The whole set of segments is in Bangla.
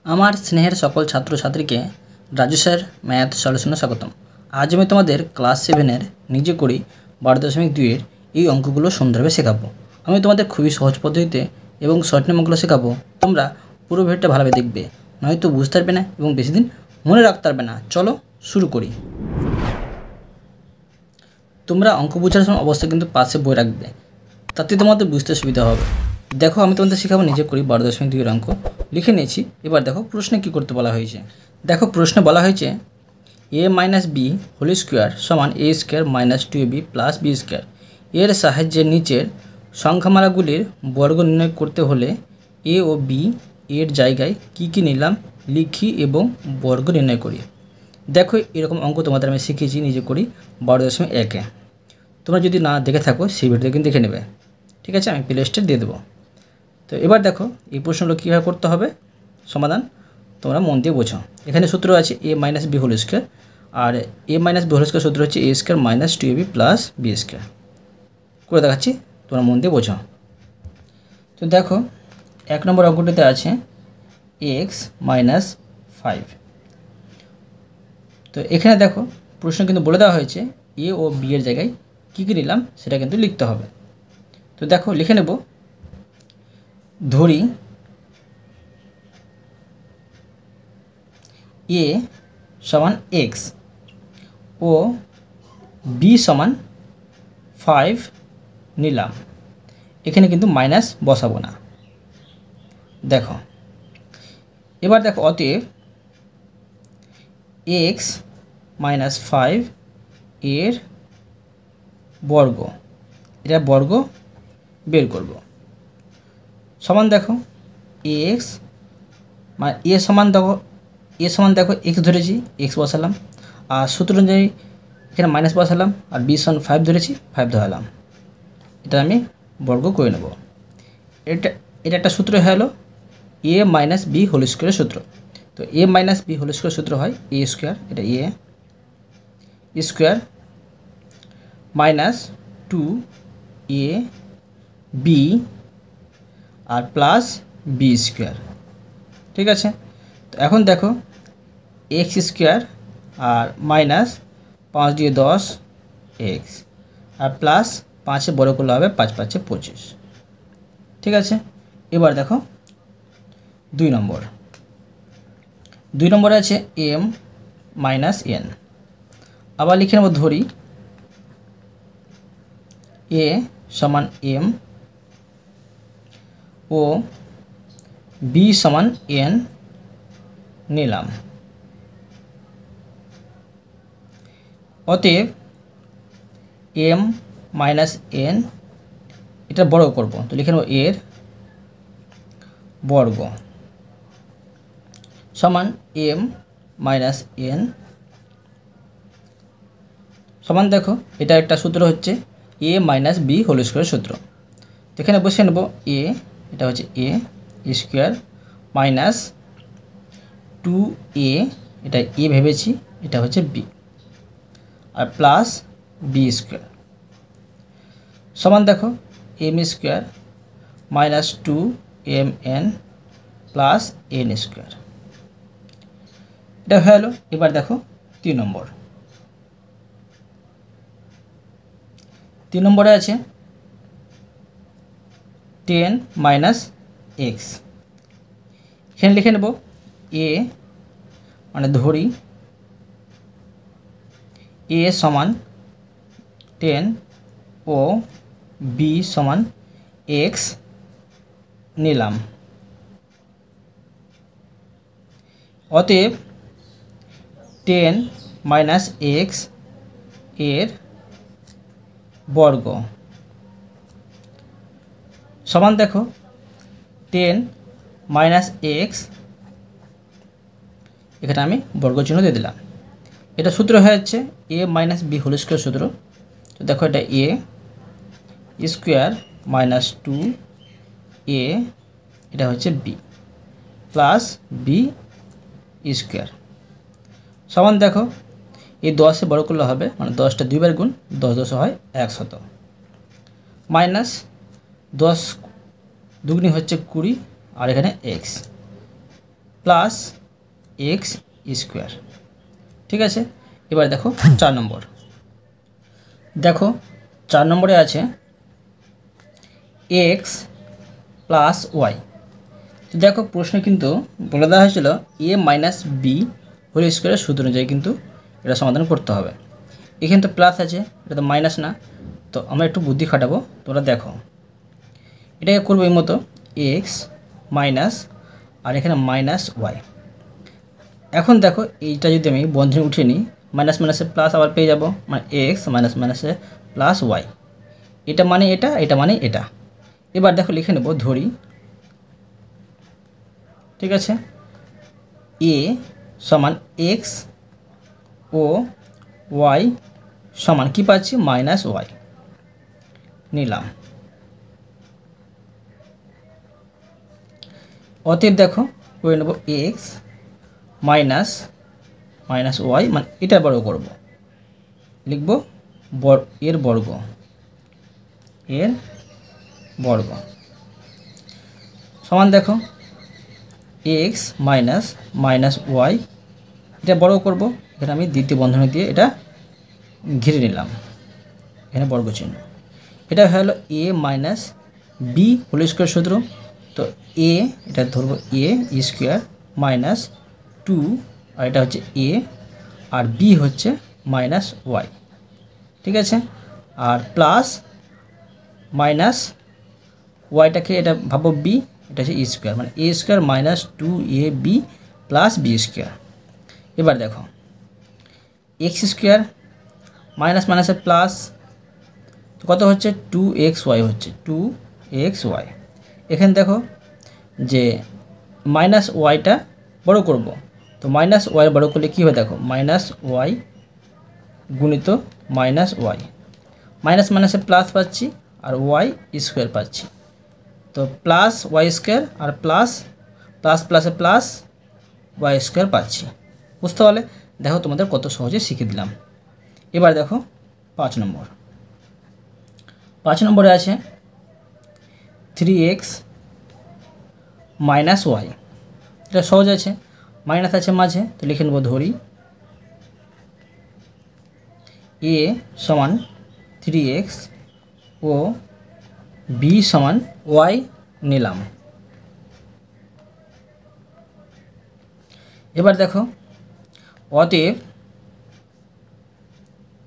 আমার স্নেহের সকল ছাত্রছাত্রীকে রাজু স্যার ম্যাথ সলিউশনে স্বাগতম। আজ আমি তোমাদের ক্লাস 7-এর নিজে করি 12.2-এর এই অঙ্কগুলো সুন্দরভাবে শেখাবো। আমি তোমাদের খুবই সহজ পদ্ধতিতে এবং শর্ট নিয়মগুলো শেখাবো। তোমরা পুরো ভিডিওটা ভালোভাবে দেখবে, নয়তো বুঝতে পারবে না এবং বেশি দিন মনে রাখতে পারবে না। চলো শুরু করি। তোমরা অঙ্ক বোঝার সময় অবশ্যই কিন্তু পাশে বই রাখবে, তাতে তোমাদের বুঝতে সুবিধা হবে। দেখো আমি তোমাদের শেখাবো নিজে করি 12.2-এর অঙ্ক লিখে নিয়েছি। এবার দেখো প্রশ্নে কী করতে বলা হয়েছে। দেখো প্রশ্নে বলা হয়েছে a minus b whole square সমান a square minus 2ab plus b square. এর সাহায্যে নিচের সংখ্যামালাগুলির বর্গ নির্ণয় করতে হলে a ও b এর জায়গায় কী কী নিলাম লিখি এবং বর্গ নির্ণয় করি। দেখো এরকম অঙ্ক তোমাদের আমি শিখিয়েছি নিজে করি 12.1-এ। তোমরা যদি না দেখে থাকো সেই ভিডিও কিন্তু দেখে নেবে, ঠিক আছে? আমি প্লে লিস্টে দিয়ে দেবো। তো এবার দেখো এই প্রশ্নগুলো কীভাবে করতে হবে সমাধান তোমরা মন দিয়ে বোঝো। এখানে সূত্র আছে a minus b whole square, আর a minus b whole square সূত্র হচ্ছে a square minus 2ab plus b square. করে দেখাচ্ছি, তোমরা মন দিয়ে বোঝো। তো দেখো 1 নম্বর অঙ্কটিতে আছে x মাইনাস 5। তো এখানে দেখো প্রশ্ন কিন্তু বলে দেওয়া হয়েছে a ও b এর জায়গায় কী কী নিলাম সেটা কিন্তু লিখতে হবে। তো দেখো লিখে নেব, ধরি a সমান x ও b সমান 5 নিলাম। এখানে কিন্তু মাইনাস বসাবো না। দেখো এবার দেখো অতএব x মাইনাস 5 এর বর্গ, এটা বর্গ বের করব সমান দেখো x এ সমান দেখো x ধরেছি, x বসালাম, আর সূত্র অনুযায়ী এখানে মাইনাস বসালাম, আর b সমান 5 ধরেছি, 5 ধরালাম। এটা আমি বর্গ করে নেব। এটা একটা সূত্র হলো a মাইনাস বি হোল স্কোয়ারের সূত্র। তো a minus b whole square সূত্র হয় a স্কোয়ার, এটা a স্কোয়ার মাইনাস 2ab আর প্লাস বি স্কোয়ার, ঠিক আছে? তো এখন দেখো এক্স স্কোয়ার আর মাইনাস 5 দিয়ে 10 এক্স আর প্লাস 5-এ বড় করলে হবে 5 5-এ 25, ঠিক আছে? এবার দেখো 2 নম্বরে আছে m মাইনাস n। আবার লিখে নেব, ধরি a সমান m ও b সমান n নিলাম। অতএব m মাইনাস n এটা বর্গ করব, তো লিখে নেব এর বর্গ সমান m মাইনাস n সমান দেখো এটা একটা সূত্র হচ্ছে a মাইনাস বি হোল স্কোয়ারের সূত্র। তো এখানে বসে নেব a, এটা হচ্ছে a স্কোয়ার মাইনাস 2a, এটা a ভেবেছি, এটা হচ্ছে b আর প্লাস বি স্কোয়ার সমান দেখো m square minus 2mn plus n square. এটা হয়ে গেল। এবার দেখো 3 নম্বরে আছে 10 মাইনাস এক্স। এখানে লিখে নেব a মানে ধরি a সমান 10 ও b সমান x নিলাম। অতএব 10 মাইনাস এক্স এর বর্গ সমান দেখো 10 মাইনাস এক্স, এখানে আমি বর্গ চিহ্ন দিয়ে দিলাম। এটা সূত্র হয়ে যাচ্ছে a minus b whole square সূত্র। তো দেখো এটা a স্কোয়ার মাইনাস 2a, এটা হচ্ছে b প্লাস বি স্কোয়ার সমান দেখো এই 10-এ বড় করলে হবে, মানে 10টা 2 বার গুণ, 10 10 হয় 100 মাইনাস 10 দুগুনি হচ্ছে 20 আর এখানে x প্লাস এক্স স্কোয়ার। ঠিক আছে, এবার দেখো 4 নম্বর। দেখো 4 নম্বরে আছে এক্স প্লাস ওয়াই। দেখো প্রশ্নে কিন্তু বলে দেওয়া হয়েছিল এ মাইনাস বি হোল স্কোয়ারের সূত্র অনুযায়ী কিন্তু এটা সমাধান করতে হবে। এখানে তো প্লাস আছে, এটা তো মাইনাস না, তো আমরা একটু বুদ্ধি খাটাবো। তোমরা দেখো এটাকে করবো এই মতো, এক্স মাইনাস আর এখানে মাইনাস ওয়াই। এখন দেখো এইটা যদি আমি বন্ধনী উঠিয়ে নিই, মাইনাস মাইনাসে প্লাস আবার পেয়ে যাব, মানে এক্স মাইনাস মাইনাসে প্লাস ওয়াই। এটা মানে এটা, এটা মানে এটা। এবার দেখো লিখে নেব, ধরি, ঠিক আছে, এ সমান এক্স ও ওয়াই সমান কী পাচ্ছি, মাইনাস ওয়াই নিলাম। অতএব দেখো করে নেব এক্স মাইনাস মাইনাস ওয়াই, মানে এটা বর্গ করব, লিখব এর বর্গ, এর বর্গ সমান দেখো এক্স মাইনাস মাইনাস ওয়াই, এটা বর্গ করব। এখানে আমি দ্বিতীয় বন্ধনী দিয়ে এটা ঘিরে নিলাম, এখানে বর্গ চিহ্ন। এটা হলো এ মাইনাস বি হোল স্কোয়ার সূত্র। তো এ এটা ধরবো এ স্কোয়ার মাইনাস 2, আর এটা হচ্ছে এ, আর বি হচ্ছে মাইনাস ওয়াই। ঠিক আছে, আর প্লাস মাইনাস ওয়াইটাকে এটা ভাবো বি, এটা হচ্ছে স্কোয়ার, মানে a square minus 2ab plus b square. এবার দেখো এক্স স্কোয়ার মাইনাস মাইনাসের প্লাস, তো কত হচ্ছে 2xy হচ্ছে 2xy। এখানে দেখো যে মাইনাস ওয়াইটা বড় করব, তো মাইনাস ওয়াই বড় করলে কী হয় দেখো, মাইনাস ওয়াই গুণিত মাইনাস ওয়াই, মাইনাস মাইনাসে প্লাস পাচ্ছি আর ওয়াই স্কোয়ার পাচ্ছি, তো প্লাস ওয়াই স্কোয়ার আর প্লাস প্লাস প্লাসে প্লাস ওয়াই স্কোয়ার পাচ্ছি। বুঝতে পারলে? দেখো তোমাদের কত সহজে শিখে দিলাম। এবার দেখো 5 নম্বর। 5 নম্বরে আছে 3x মাইনাস ওয়াই। এটা সহজ আছে, মাইনাস আছে মাঝে, তো লিখে নেব, ধরি এ সমান 3x ও বি সমান ওয়াই নিলাম। এবার দেখো অতএব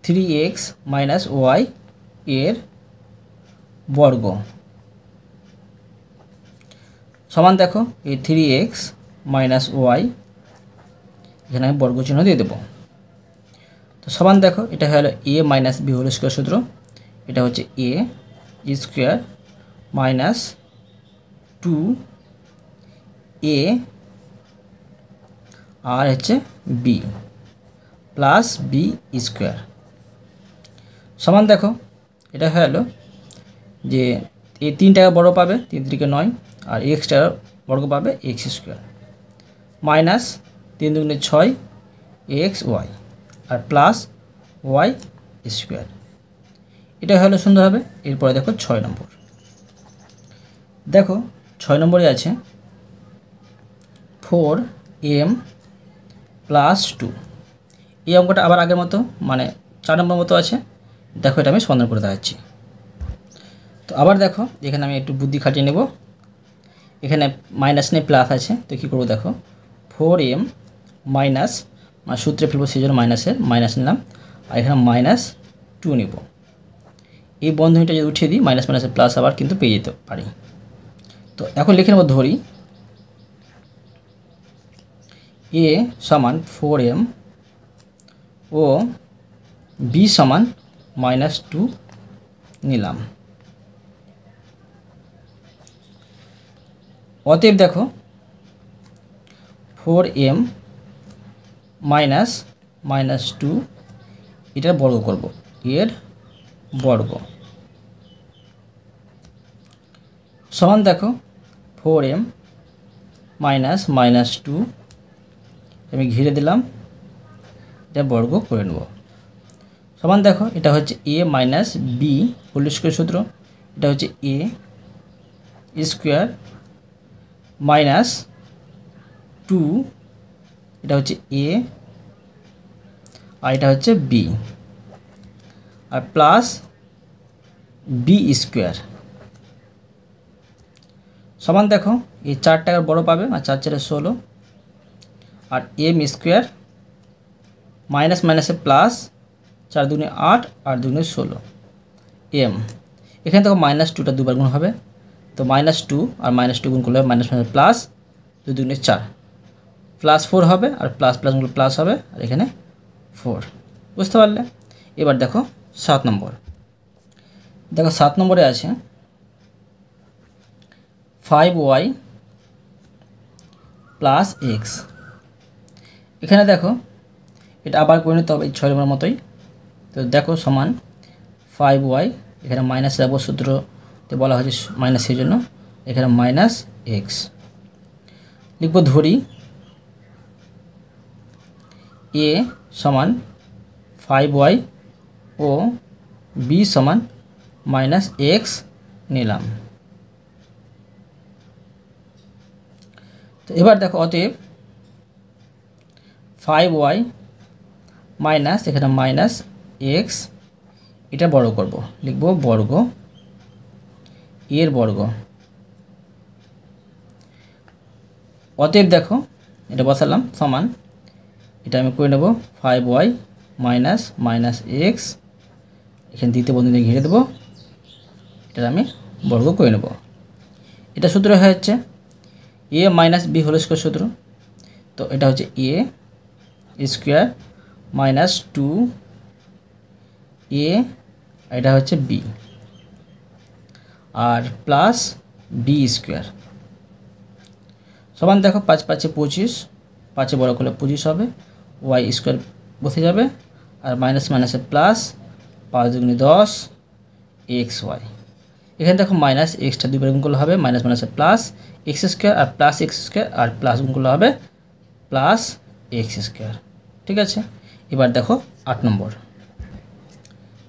3x মাইনাস ওয়াই এর বর্গ সমান দেখো এই 3x মাইনাস ওয়াই, এখানে আমি বর্গ চিহ্ন দিয়ে দেবো। তো সমান দেখো এটা হলো এ মাইনাস বি হোল স্কোয়ার সূত্র, এটা হচ্ছে এ স্কোয়ার মাইনাস 2a আর হচ্ছে বি প্লাস বি স্কোয়ার সমান দেখো এটা হলো যে এই 3 টাকা বড় পাবে, 3 3 9, আর এক্স টাকা বর্গ পাবে x square minus 3 2 6 x y আর প্লাস ওয়াই স্কোয়ার। এটা হলো সুন্দর হবে। এরপরে দেখো 6 নম্বর। দেখো 6 নম্বরে আছে 4m প্লাস 2। এই অঙ্কটা আবার আগের মতো, মানে 4 নম্বর মতো আছে। দেখো এটা আমি সমাধান করে দেখাচ্ছি। তো আবার দেখো এখানে আমি একটু বুদ্ধি খাটিয়ে নেব, এখানে মাইনাস নেই প্লাস আছে, তো কী করবো দেখো 4m মাইনাস, মানে সূত্রে ফেলবো সেই জন্য মাইনাসের মাইনাস নিলাম, আর এখানে মাইনাস 2 নেব। এই বন্ধনীটা যদি উঠিয়ে দিই মাইনাস মাইনাসের প্লাস আবার কিন্তু পেয়ে যেতে পারি। তো এখন লিখে নেব, ধরি এ সমান 4m ও বি সমান মাইনাস 2 নিলাম। অতএব দেখো 4m মাইনাস মাইনাস 2 এটার বর্গ করব, এর বর্গ সমান দেখো 4m মাইনাস মাইনাস 2 আমি ঘিরে দিলাম, এটা বর্গ করে নেব সমান দেখো এটা হচ্ছে a minus b whole square সূত্র, এটা হচ্ছে এ স্কোয়ার মাইনাস টু, এটা হচ্ছে এ আর এটা হচ্ছে বি, আর প্লাস বি স্কোয়ার সমান দেখো এই 4 টাকার বড় পাবে আর 4 4 16, আর এম স্কোয়ার মাইনাস মাইনাসে প্লাস 4 দুগুণে 8 8 দুগুণে 16 এম। এখানে দেখো -2টা দুবার গুণ হবে, তো -2 আর -2 গুণ করলে মাইনাস মাইনাস প্লাস 2 দুগুণে 4 প্লাস 4 হবে, আর প্লাস প্লাস গুলো প্লাস হবে, আর এখানে 4। বুঝতে পারলে? এবার দেখো 7 নম্বর। দেখো 7 নম্বরে আছে 5y প্লাস এক্স। এখানে দেখো এটা আবার করে নিতে হবে এই 6 নম্বরের মতোই। তো দেখো সমান 5y, এখানে মাইনাস রাখবো, সূত্রতে বলা হয়েছে মাইনাস, সেই জন্য এখানে মাইনাস এক্স লিখবো। ধরি a সমান 5y ও b সমান মাইনাস এক্স নিলাম। তো এবার দেখো অতএব 5y মাইনাস এখানে মাইনাস এক্স, এটা বর্গ করব, লিখব বর্গ এর বর্গ। অতএব দেখো এটা বসালাম সমান, এটা আমি করে নেব 5y মাইনাস মাইনাস এক্স, এখানে দ্বিতীয় বন্ধনী ঘিরে দেবো, এটা আমি বর্গ করে নেব। এটা সূত্র হচ্ছে a minus b whole square সূত্র। তো এটা হচ্ছে এ স্কোয়ার মাইনাস 2 এ, এটা হচ্ছে বি, আর প্লাস বি স্কোয়ার সমান দেখো 5 5 25, 5 বড় করলে 25 হবে, ওয়াই স্কোয়ার বসে যাবে, আর মাইনাস মাইনাসে প্লাস 5 দুগুণে 10 এক্স ওয়াই। এখানে দেখো মাইনাস এক্সটা দুইবার গুণ করলে হবে মাইনাস মাইনাসে প্লাস এক্স স্কোয়ার, আর প্লাস এক্স স্কোয়ার, আর প্লাস গুণ করলে হবে প্লাস এক্স স্কোয়ার। ঠিক আছে, এবার দেখো 8 নম্বর।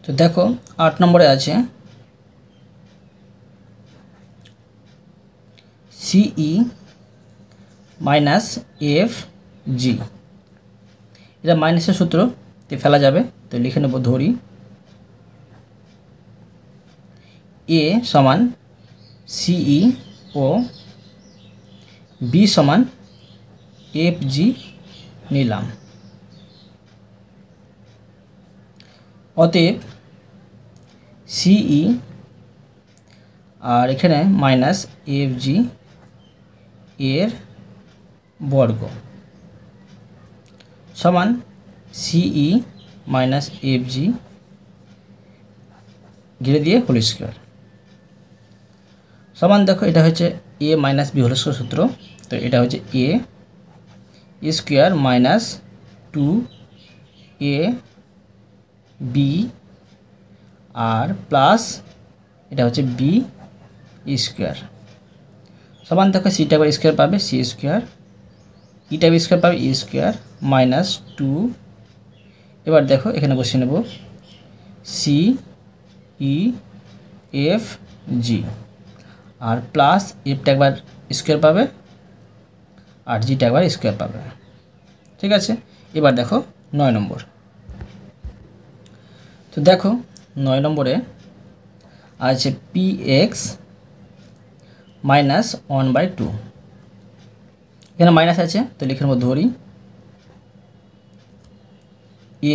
তো দেখো 8 নম্বরে আছে সিই মাইনাস এফ জি। এটা মাইনাসের সূত্রতে ফেলা যাবে, তো লিখে নেব। ধরি এ সমান সিই ও বি সমান এফ জি নিলাম। অতএব সিই আর এখানে মাইনাস এফ জি এর বর্গ সমান সিই মাইনাস এফ জি ঘিরে দিয়ে হোল স্কোয়ার সমান দেখো এটা হচ্ছে a minus b whole square সূত্র। তো এটা হচ্ছে a square minus 2 a b আর প্লাস এটা হচ্ছে বি স্কোয়ার সমান দেখো সি টাইপ স্কোয়ার পাবে c square, e type square পাবে ই স্কোয়ার মাইনাস 2। এবার দেখো এখানে বসিয়ে নেব সি ই এফ জি, আর প্লাস এফটা একবার স্কোয়ার পাবে আর জিটা একবার স্কোয়ার পাবে। ঠিক আছে, এবার দেখো 9 নম্বর। তো দেখো 9 নম্বরে আছে পি এক্স মাইনাস 1/2। এখানে মাইনাস আছে, তো লিখে নেব। ধরি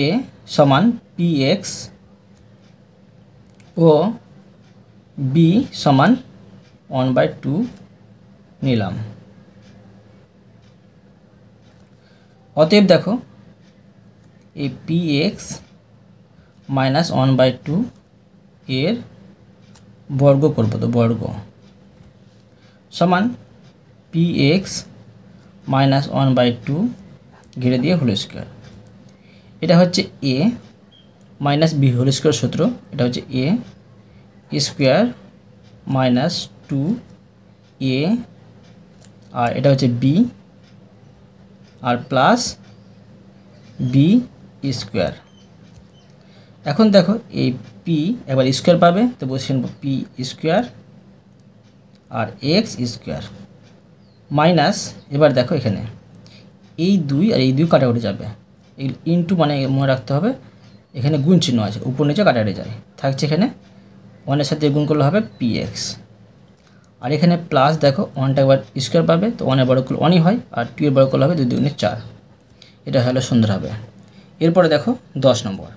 এ সমান পি এক্স ও বি সমান 1/2 নিলাম। অতএব দেখো এই পি এক্স মাইনাস 1/2 এর বর্গ করব, তো বর্গ সমান পি এক্স মাইনাস 1/2 ঘিরে দিয়ে হোল স্কোয়ার। এটা হচ্ছে a minus b whole square সূত্র। এটা হচ্ছে এ স্কোয়ার মাইনাস 2 এ, আর এটা হচ্ছে বি আর প্লাস বি স্কোয়ার। এখন দেখো এই পি একবার স্কোয়ার পাবে, তো বসিয়ে নেব পি স্কোয়ার আর এক্স স্কোয়ার মাইনাস, এবার দেখো এখানে এই 2 আর এই 2 কাটাকুটি যাবে, এই ইনটু মানে মনে রাখতে হবে এখানে গুণ চিহ্ন আছে, উপর নিচে কাটাকুটি যায়, থাকছে এখানে 1 এর সাথে গুণ করলে হবে px। আর এখানে প্লাস দেখো 1টা একবার স্কোয়ার পাবে, তো 1 এর বর্গ করলে 1ই হয়, আর 2 এর বর্গ করলে হবে 2 2 4। এটা হলো সুন্দর হবে। এরপরে দেখো 10 নম্বর।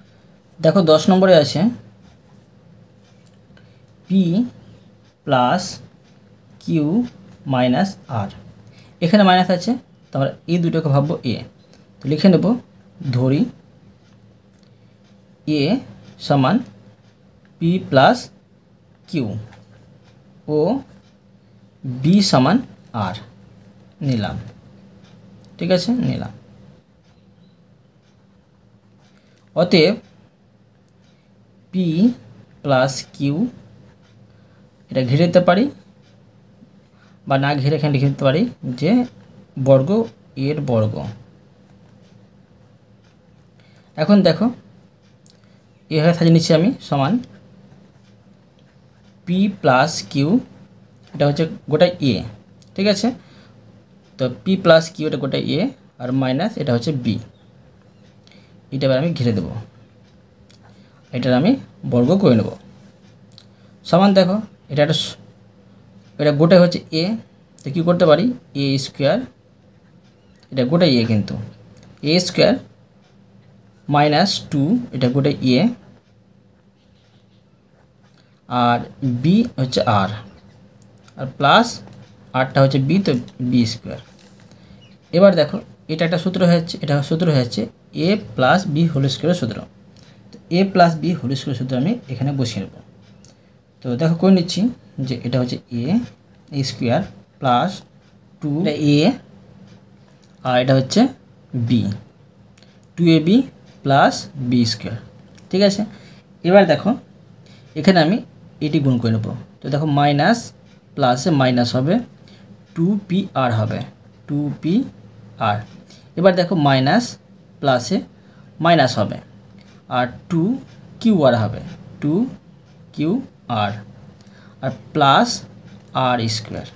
দেখো 10 নম্বরে আছে p প্লাস কিউ মাইনাস আর। এখানে মাইনাস আছে, তো আমরা এই দুটোকে ভাববো এ, তো লিখে নেব ধরি এ সমান পি প্লাস কিউ ও বি সমান আর নিলাম। ঠিক আছে, নিলাম। অতএব পি প্লাস কিউ এটা ঘিরে দিতে পারি, বা না ঘিরে এখানে লিখে দিতে পারি যে বর্গ এর বর্গ। এখন দেখো এভাবে সাজিয়ে নিচ্ছি আমি, সমান পি প্লাস কিউ, এটা হচ্ছে গোটা এ। ঠিক আছে, তো পি প্লাস কিউ এটা গোটা এ, আর মাইনাস এটা হচ্ছে বি। এটা এবার আমি ঘিরে দেব, এটার আমি বর্গ করে নেব। সমান দেখো এটা গোটাই হচ্ছে এ, তো কী করতে পারি এ স্কোয়ার, এটা গোটাই এ কিন্তু এ স্কোয়ার মাইনাস 2 এটা গোটাই এ, আর বি হচ্ছে আর প্লাস আরটা হচ্ছে বি, তো বি স্কোয়ার। এবার দেখো এটা একটা সূত্র হচ্ছে, এটা সূত্র হচ্ছে এ প্লাস বি হোল স্কোয়ারের সূত্র। তো এ প্লাস বি হোল স্কোয়ারের সূত্র আমি এখানে বসিয়ে নেব। তো দেখো করে নিচ্ছি যে এটা হচ্ছে এ স্কোয়ার প্লাস 2 এ, আর এটা হচ্ছে B, 2ab plus b square. ঠিক আছে, এবার দেখো এখানে আমি এটি গুণ করে নেব। তো দেখো মাইনাস প্লাসে মাইনাস হবে, 2pr হবে, 2pr। এবার দেখো মাইনাস প্লাসে মাইনাস হবে, আর 2qr হবে, 2qr, আর প্লাস আর স্কোয়ার।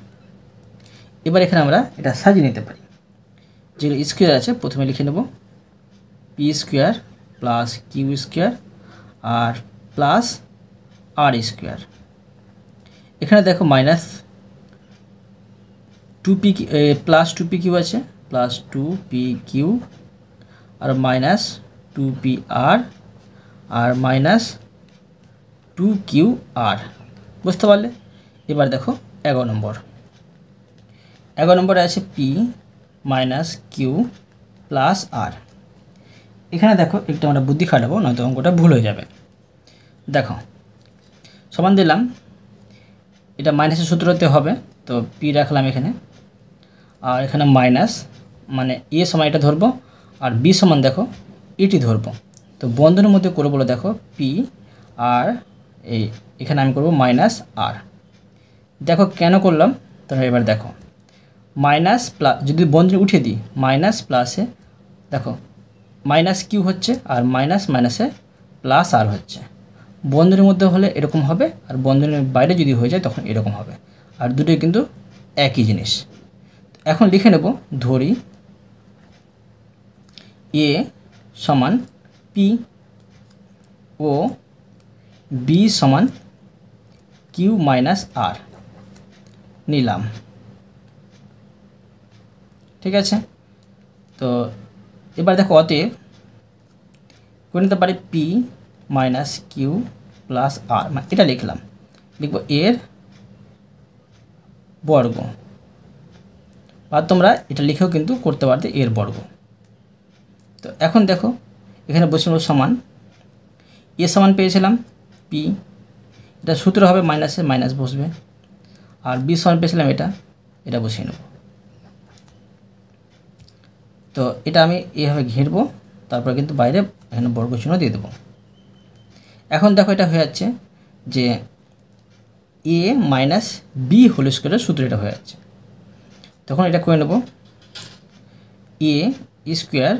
এবার এখানে আমরা এটা সাজিয়ে নিতে পারি, যেগুলো স্কোয়ার আছে প্রথমে লিখে নেব p square plus q square আর প্লাস আর স্কোয়ার। এখানে দেখো minus 2p plus 2p q আছে, প্লাস 2p কিউ আর মাইনাস 2pr আর মাইনাস 2qr। বুঝতে পারলে? এবার দেখো 11 নম্বর। 11 নম্বরে আছে p মাইনাস কিউ প্লাস আর। এখানে দেখো একটু আমরা বুদ্ধি খাটাবো, নয়তো অঙ্কটা ভুল হয়ে যাবে। দেখো সমান দিলাম, এটা মাইনাসের সূত্রতে হবে, তো p রাখলাম এখানে, আর এখানে মাইনাস মানে এ সমান এটা ধরবো, আর বি সমান দেখো এটি ধরবো। তো বন্ধনের মধ্যে করে বলো দেখো পি আর এখানে আমি করব মাইনাস আর। দেখো কেন করলাম, তাহলে এবার দেখো মাইনাস প্লাস যদি বন্ধনী উঠিয়ে দিই, মাইনাস প্লাসে দেখো মাইনাস কিউ হচ্ছে, আর মাইনাস মাইনাসে প্লাস আর হচ্ছে। বন্ধনীর মধ্যে হলে এরকম হবে, আর বন্ধনীর বাইরে যদি হয়ে যায় তখন এরকম হবে, আর দুটোই কিন্তু একই জিনিস। এখন লিখে নেব ধরি এ সমান পি ও বি সমান কিউ মাইনাস আর নিলাম। ঠিক আছে, তো এবার দেখো অতএব করে নিতে পারি পি মাইনাস কিউ প্লাস আর, মানে এটা লিখলাম, লিখব এর বর্গ, বা তোমরা এটা লিখেও কিন্তু করতে পারতে এর বর্গ। তো এখন দেখো এখানে বসে সমান এ সমান পেয়েছিলাম পি, এটা সূত্র হবে মাইনাসে মাইনাস বসবে, আর বি সমান পেয়েছিলাম এটা বসিয়ে নেব। তো এটা আমি এইভাবে ঘিরবো, তারপর কিন্তু বাইরে এখানে বর্গ চিহ্ন দিয়ে দেবো। এখন দেখো এটা হয়ে যাচ্ছে যে এ মাইনাস বি হোল স্কোয়ারের সূত্র এটা হয়ে যাচ্ছে। তখন এটা করে নেব এ স্কোয়ার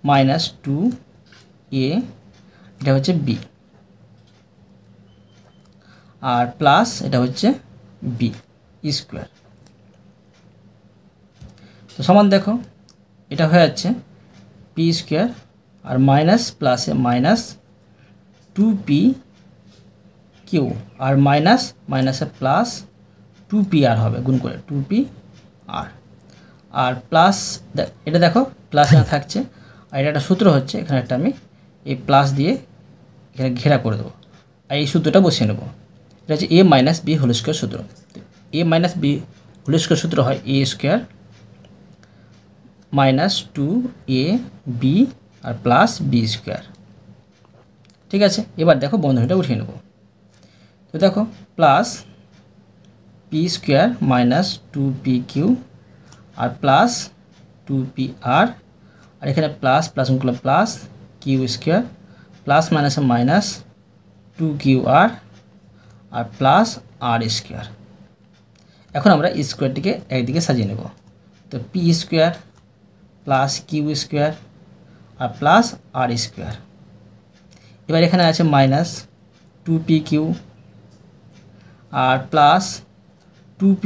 মাইনাস 2a, এটা হচ্ছে বি, আর প্লাস এটা হচ্ছে বি স্কোয়ার। তো সমান দেখো এটা হয়ে যাচ্ছে পি স্কোয়ার আর মাইনাস প্লাসে মাইনাস 2p কিউ আর মাইনাস মাইনাসে প্লাস 2p আর হবে গুণ করে 2p আর প্লাস এটা দেখো প্লাস এখানে থাকছে আর এটা একটা সূত্র হচ্ছে এখানে একটা আমি এই প্লাস দিয়ে এখানে ঘেরা করে দেবো আর এই সূত্রটা বসিয়ে নেব। এটা হচ্ছে a minus b whole square সূত্র। a minus b whole square সূত্র হয় a স্কোয়ার মাইনাস 2ab আর প্লাস বি স্কোয়ার। ঠিক আছে, এবার দেখো বন্ধনীটা উঠিয়ে নেব। তো দেখো plus p square minus 2p q আর প্লাস 2p আর এখানে প্লাস প্লাস করলে প্লাস কিউ স্কোয়ার প্লাস মাইনাসে মাইনাস 2q আর প্লাস আর স্কোয়ার। এখন আমরা স্কোয়ারটিকে একদিকে সাজিয়ে নেব। তো p square plus q square আর প্লাস আর স্কোয়ার। এবার এখানে আছে মাইনাস 2p কিউ আর প্লাস 2p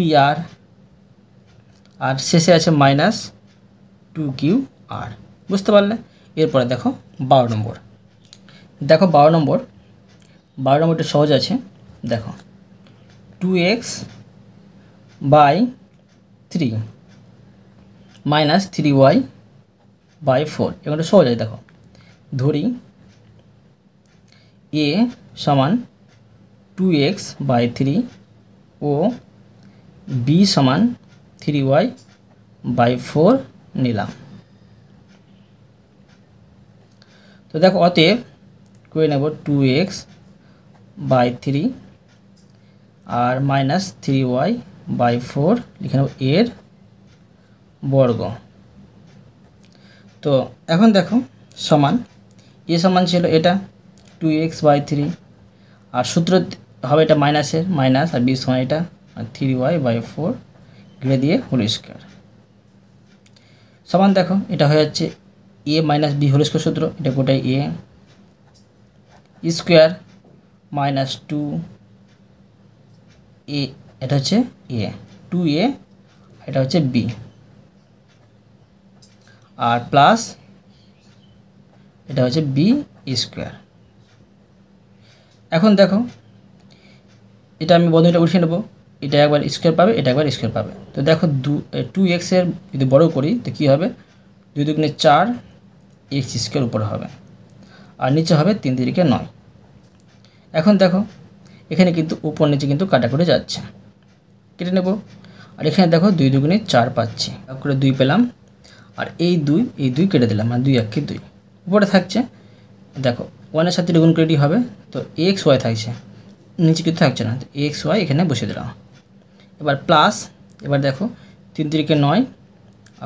আর শেষে আছে মাইনাস 2q আর। বুঝতে পারলে? এরপরে দেখো 12 নম্বর। দেখো 12 নম্বরটা সহজ আছে। দেখো 2x by 3 minus 3y by 4 এখানটা সহজ আছে। দেখো ধরি a সমান 2x বাই 3 ও b সমান 3y বাই 4 নিলাম। তো দেখো অতএব করে নেব 2x by 3 R minus 3y by 4 লিখে নেব এর বর্গ। তো এখন দেখো সমান এ সমান ছিল এটা 2x বাই 3 আর সূত্র হবে এটা মাইনাসের মাইনাস আর বি সমান এটা আর 3y বাই 4 ঘিরে দিয়ে হোল স্কোয়ার সমান দেখো এটা হয়ে যাচ্ছে a minus b whole square সূত্র। এটা গোটাই a স্কোয়ার মাইনাস 2a এটা হচ্ছে a 2a এটা হচ্ছে b আর প্লাস এটা হচ্ছে b স্কোয়ার। এখন দেখো এটা আমি বন্ধনীটা উঠিয়ে নেব। এটা একবার স্কোয়ার পাবে এটা একবার স্কোয়ার পাবে। তো দেখো 2x এর যদি বড় করি তো কী হবে 2 দুগুণে 4 x স্কোয়ার উপরে হবে আর নিচে হবে 3 তিরিকে 9। এখন দেখো এখানে কিন্তু উপর নিচে কিন্তু কাটাকুটি যাচ্ছে কেটে নেব আর এখানে দেখো 2 দুগুণে 4 পাচ্ছি করে 2 পেলাম আর এই 2 কেটে দিলাম আর 2 একে 2 উপরে থাকছে। দেখো 1 এর সাথে গুণ করে হবে তো এক্স ওয়াই থাকছে নিচে কিছু থাকছে না তো এক্স ওয়াই এখানে বসিয়ে দিলাম। এবার প্লাস এবার দেখো 3 তিরিকে 9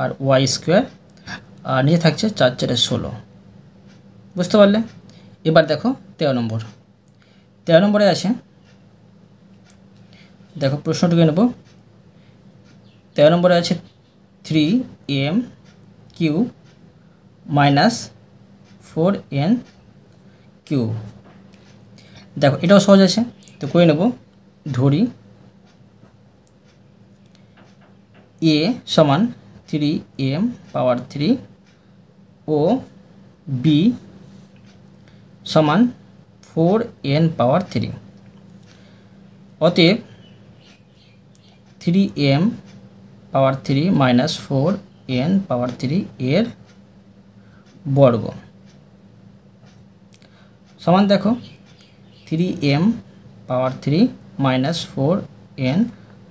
আর ওয়াই স্কোয়ার আর নিচে থাকছে 4 4 16। বুঝতে পারলে? এবার দেখো 13 নম্বরে আছে দেখো প্রশ্নটুকু নেব। 13 নম্বরে আছে 3m Q minus 4n Q. দেখো এটাও সহজ আছে তো করে নেব। ধরি a সমান 3m পাওয়ার 3 ও b সমান 4n পাওয়ার 3। অতএব 3m পাওয়ার 3 মাইনাস 4n পাওয়ার 3 এর বর্গ সমান দেখো 3m পাওয়ার 3 মাইনাস 4n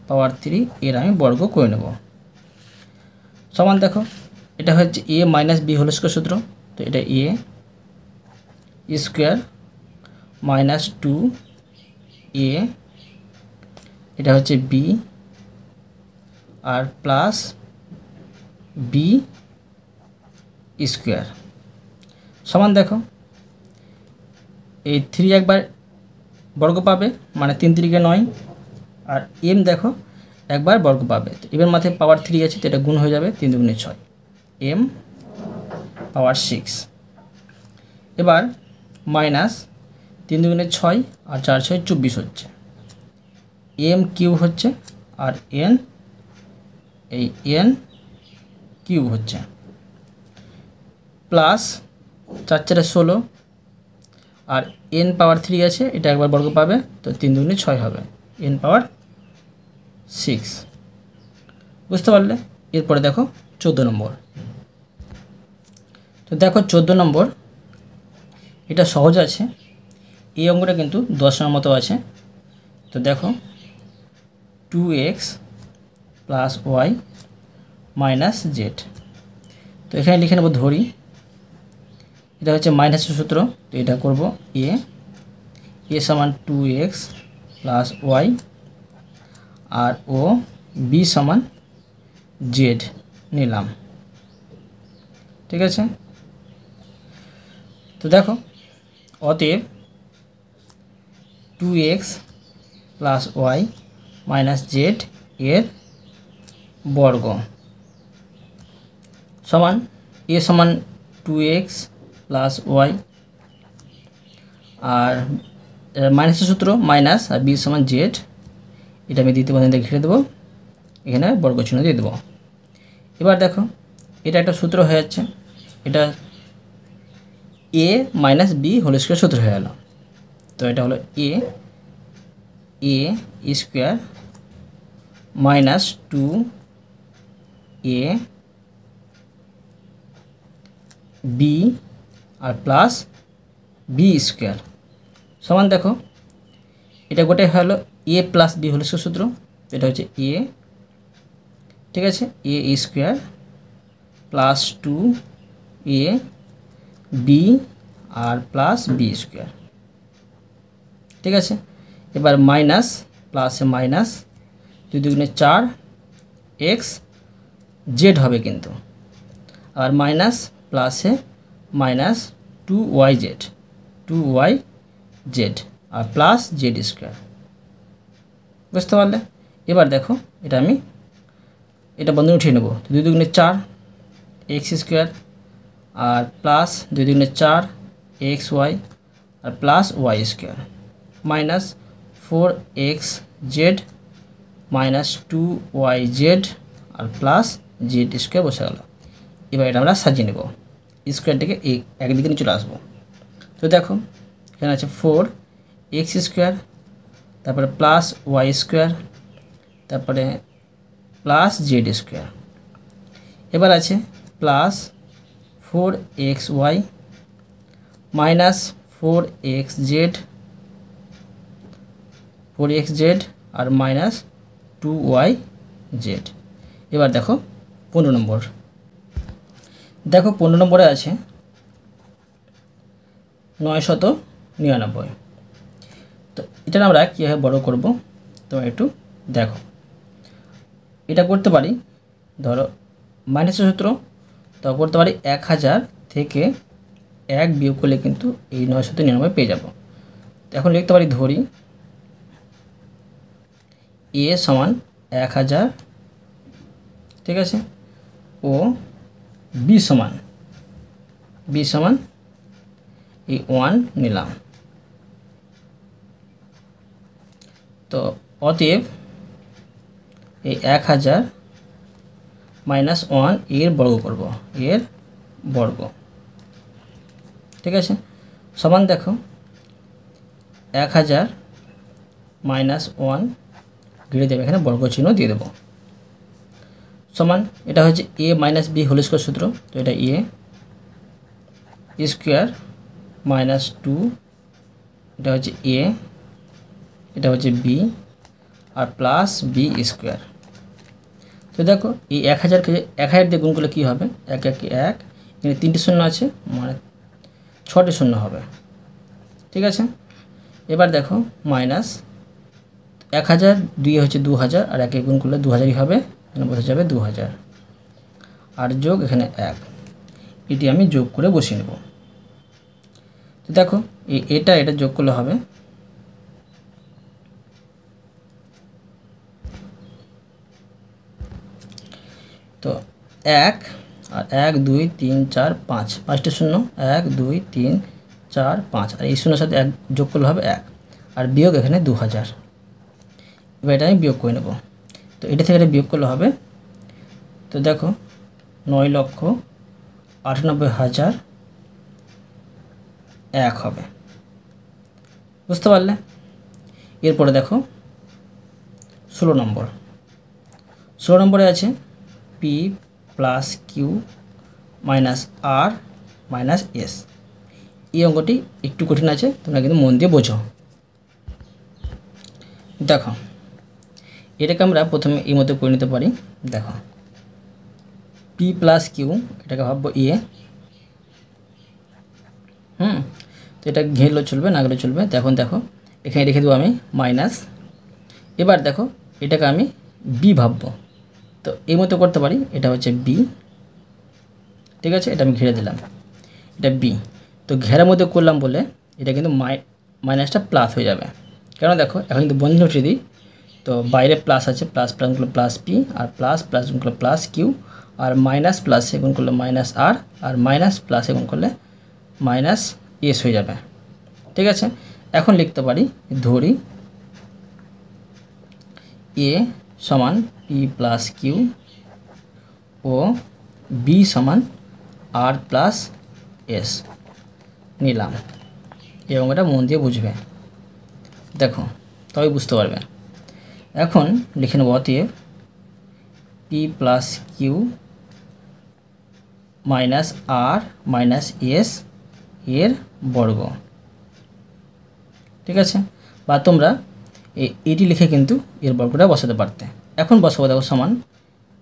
পাওয়ার 3 এর আমি বর্গ করে নেব। সমান দেখো এটা হচ্ছে a minus b whole square সূত্র। তো এটা a স্কোয়ার মাইনাস 2a এটা হচ্ছে b আর প্লাস b স্কোয়ার সমান দেখো এই 3 একবার বর্গ পাবে মানে 3 তিরিকে 9 আর m দেখো একবার বর্গ পাবে। তো এবার মাথায় পাওয়ার 3 আছে তো এটা গুণ হয়ে যাবে 3 দুগুণে 6 m পাওয়ার 6। এবার মাইনাস 3 দুগুণে 6 আর 4 6 24 হচ্ছে m কিউ হচ্ছে আর n এই n কিউব হচ্ছে, প্লাস 4 4 16, আর n পাওয়ার 3 আছে, এটা একবার বর্গ পাবে, তো 3 2 6 হবে, n পাওয়ার 6। বুঝতে পারলে? এরপরে দেখো 14 নম্বর। তো দেখো 14 নম্বর, এটা সহজ আছে, এই অঙ্কটা কিন্তু 10 নম্বর মতো আছে। তো দেখো 2x plus Y minus Z, তো এখানে লিখে নেব ধরি, এটা হচ্ছে মাইনাসের সূত্র, তো এটা করব এ সমান 2x প্লাস ওয়াই, আর ও বি সমান জেড নিলাম। ঠিক আছে, তো দেখো অতএব 2x plus Y minus Z এর বর্গ সমান এ সমান 2x প্লাস ওয়াই, আর মাইনাসের সূত্র মাইনাস, আর বি সমান জেড, এটা আমি দ্বিতীয় বন্ধনীতে ঘিরে দেবো, এখানে বর্গ চিহ্ন দিয়ে দেবো। এবার দেখো এটা একটা সূত্র হয়ে যাচ্ছে, এটা এ মাইনাস বি হোল স্কোয়ার সূত্র হয়ে গেল। তো এটা হলো এ স্কোয়ার মাইনাস 2a বি আর প্লাস বি স্কোয়ার সমান, দেখো এটা গোটাই হলো এ প্লাস বি হোল স্কোয়ার সূত্র, এটা হচ্ছে এ, ঠিক আছে, এ স্কোয়ার প্লাস 2a বি আর প্লাস বি স্কোয়ার। ঠিক আছে, এবার মাইনাস প্লাসে মাইনাস, 2 2 4 এক্স জেড হবে কিন্তু, আর মাইনাস প্লাসে মাইনাস 2y জেড আর প্লাস জেড স্কোয়ার। বুঝতে পারলে? এবার দেখো এটা বন্ধনী উঠিয়ে নেব, 2 2 4 এক্স স্কোয়ার আর প্লাস 2 2 4 এক্স ওয়াই আর plus y square minus 4x z minus 2y z আর প্লাস জেড স্কোয়ার বসে গেল। এবার এটা আমরা সাজিয়ে নেব, স্কোয়ারটাকে একদিকে নিয়ে চলে আসবো। তো দেখো এখানে আছে 4x স্কোয়ার, তারপরে প্লাস ওয়াই স্কোয়ার, তারপরে প্লাস জেড স্কোয়ার, এবার আছে প্লাস 4xy মাইনাস 4x আর মাইনাস 2y। এবার দেখো 15 নম্বর, দেখো 15 নম্বরে আছে 999। তো এটা আমরা কীভাবে বড় করব তোমরা একটু দেখো। এটা করতে পারি, ধরো মাইনাসের সূত্র, তো করতে পারি 1000 থেকে 1 বিয়োগ করলে কিন্তু এই 999 পেয়ে যাব। এখন লিখতে পারি ধরি এ সমান 1000, ঠিক আছে, ও বি সমান এই 1 নিলাম। তো অতএব এই 1000 মাইনাস 1 এর বর্গ করব, এর বর্গ, ঠিক আছে, সমান দেখো 1000 মাইনাস 1 ঘিরে দেবে, এখানে বর্গ চিহ্ন দিয়ে দেবো, সমান এটা হচ্ছে a minus b whole square সূত্র, তো এটা এ স্কোয়ার মাইনাস 2, এটা হচ্ছে এ, এটা হচ্ছে বি আর প্লাস বি স্কোয়ার। তো দেখো এই 1000কে 1000 দিয়ে গুণ করলে কী হবে, 1 1 1, এখানে 3টে শূন্য আছে, মানে 6টে শূন্য হবে। ঠিক আছে, এবার দেখো মাইনাস 1000 2 হচ্ছে 2000, আর 1 গুণ করলে 2000ই হবে, এখানে বসে যাবে 2000, আর যোগ এখানে 1, এটি আমি যোগ করে বসিয়ে নেব। তো দেখো এটা যোগ করলে হবে তো 1 আর 1 2 3 4 5, 5টে শূন্য, 1 2 3 4 5, আর এই শূন্যের সাথে 1 যোগ করলে হবে 1, আর বিয়োগ এখানে 2000। এবার এটা আমি বিয়োগ করে নেব, তো এটা থেকে এটা বিয়োগ করলে হবে, তো দেখো 9,98,001 হবে। বুঝতে পারলে? এরপরে দেখো 16 নম্বর। 16 নম্বরে আছে পি প্লাস কিউ মাইনাস আর মাইনাস এস। এই অঙ্কটি একটু কঠিন আছে, তোমরা কিন্তু মন দিয়ে বোঝো। দেখো এটাকে আমরা প্রথমে এই মতো করে নিতে পারি। দেখো পি প্লাস কিউ, এটাকে ভাববো এ। তো এটা ঘেরলেও চলবে, না গেলেও চলবে। এখন দেখো এখানে রেখে দেবো আমি মাইনাস। এবার দেখো এটাকে আমি বি ভাববো, তো এই মতো করতে পারি। এটা হচ্ছে বি, ঠিক আছে, এটা আমি ঘিরে দিলাম, এটা বি। তো ঘেরার মধ্যে করলাম বলে এটা কিন্তু মাইনাসটা প্লাস হয়ে যাবে। কেন দেখো এখন কিন্তু বন্ধনী উঠিয়ে দিই, তো বাইরে প্লাস আছে, প্লাস প্লাস গুলো প্লাস পি, আর প্লাস প্লাস গুণ করলে প্লাস কিউ, আর মাইনাস প্লাসে গুণ করলে মাইনাস আর মাইনাস প্লাসে গুণ করলে মাইনাস এস হয়ে যাবে। ঠিক আছে, এখন লিখতে পারি, ধরি এ সমান পি প্লাস কিউ ও বি সমান আর প্লাস এস নিলাম। এবং এটা মন দিয়ে বুঝবে, দেখো তবে বুঝতে পারবে। এখন লিখে নেব অতএব পি প্লাস কিউ মাইনাস আর মাইনাস এস এর বর্গ। ঠিক আছে, বা তোমরা এটি লিখে কিন্তু এর বর্গটা বসাতে পারতে। এখন বসাবো, দেখো সমান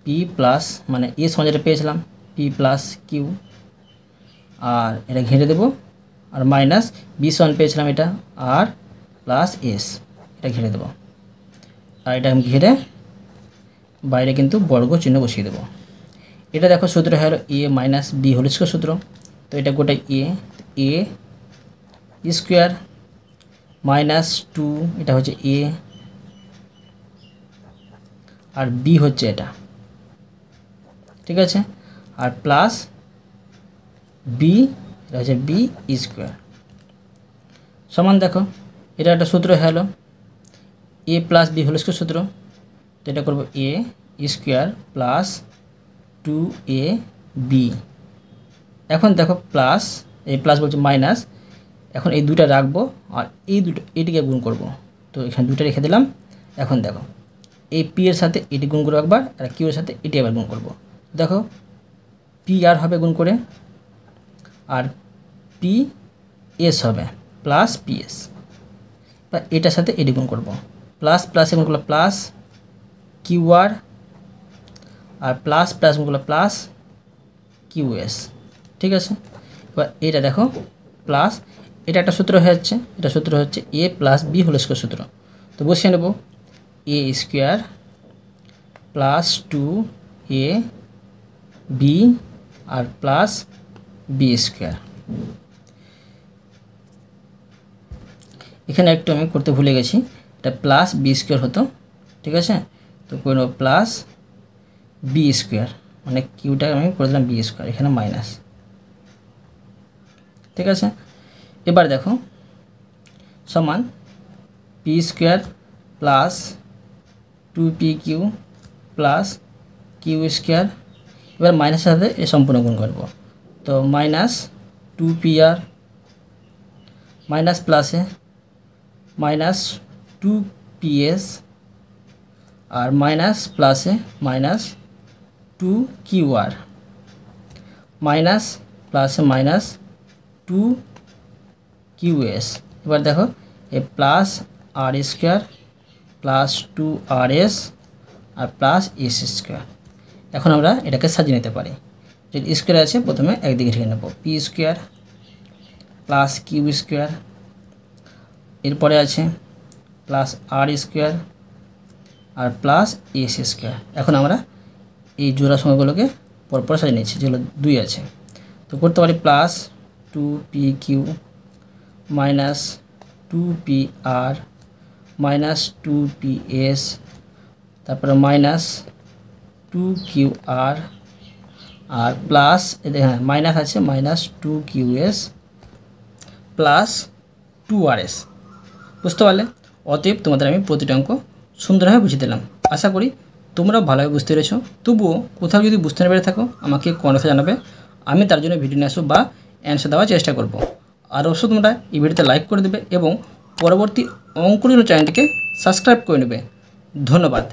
পি প্লাস মানে এ সমান যেটা পেয়েছিলাম পি প্লাস কিউ, আর এটা ঘিরে দেবো, আর মাইনাস বি সমান পেয়েছিলাম এটা আর প্লাস এস, এটা ঘিরে দেবো, আর এটা ঘিরে বাইরে কিন্তু বর্গ চিহ্ন বসিয়ে দেবো। এটা দেখো সূত্র হলো এ মাইনাস বি হোল স্কয়ার সূত্র। তো এটা গোটা এ স্কোয়ার মাইনাস 2, এটা হচ্ছে এ, আর বি হচ্ছে এটা। ঠিক আছে, আর প্লাস বি, এটা হচ্ছে বি স্কোয়ার সমান, দেখো এটা একটা সূত্র হলো এ প্লাস বি হোল স্কয়ার সূত্র। তো এটা করবো এ স্কোয়ার প্লাস 2ab। এখন দেখো প্লাস, এই প্লাস বলছে মাইনাস, এখন এই দুটা রাখবো আর এই দুটো এটিকে গুণ করব। তো এখানে দুটো রেখে দিলাম। এখন দেখো এই পি এর সাথে এটি গুণ করবো একবার, আর কিউ এর সাথে এটি আবার গুণ করব। দেখো পি আর হবে গুণ করে, আর পি এস হবে প্লাস পি এস, বা এটার সাথে এটি গুণ করব। প্লাস প্লাসে গুণ করলে প্লাস কিউ আর প্লাস প্লাস গুণ করলে প্লাস কিউ এস। ঠিক আছে, এবার এটা দেখো প্লাস, এটা একটা সূত্র হয়ে যাচ্ছে, এটা সূত্র হচ্ছে এ প্লাস বি হোল স্কয়ার সূত্র। তো বসিয়ে নেব এ স্কোয়ার প্লাস 2ab আর প্লাস বি স্কোয়ার। এখানে একটু আমি করতে ভুলে গেছি, এটা প্লাস বি স্কোয়ার হতো। ঠিক আছে, তো করে নেব প্লাস বি স্কোয়ার, মানে কিউটা আমি করে দিলাম বি স্কোয়ার, এখানে মাইনাস। ঠিক আছে, এবার দেখো সমান p square plus 2pq plus q square. এবার মাইনাসের সাথে এ সম্পূর্ণ গুণ করব। তো মাইনাস 2pr মাইনাস প্লাসে মাইনাস 2ps আর মাইনাস প্লাসে মাইনাস 2qr মাইনাস প্লাসে মাইনাস 2qs। এবার দেখো এ plus r square plus 2rs আর প্লাস এস স্কোয়ার। এখন আমরা এটাকে সাজিয়ে নিতে পারি। যদি স্কোয়ার আছে প্রথমে একদিকে রেখে নেব, p square plus q square, এরপরে আছে প্লাস আর স্কোয়ার আর প্লাস এস স্কোয়ার। এখন আমরা এই জোড়া সংখ্যাগুলোকে পরপর সাজিয়ে নিচ্ছি, যেগুলো 2 আছে। তো করতে পারি plus 2pq minus 2pr minus 2ps, তারপরে মাইনাস 2qr আর প্লাস হ্যাঁ মাইনাস আছে মাইনাস 2qs প্লাস 2rs। বুঝতে পারলে? অতএব তোমাদের আমি প্রতিটা অঙ্ক সুন্দরভাবে বুঝিয়ে দিলাম। আশা করি তোমরা ভালোভাবে বুঝতে পেরেছো। তবুও কোথাও যদি বুঝতে না পেরে থাকো আমাকে কমেন্টে জানাবে, আমি তার জন্য ভিডিও নিয়ে আসবো বা অ্যান্সার দেওয়ার চেষ্টা করব। আর অবশ্যই তোমরা এই ভিডিওতে লাইক করে দেবে এবং পরবর্তী অঙ্কের জন্য চ্যানেলটিকে সাবস্ক্রাইব করে নেবে। ধন্যবাদ।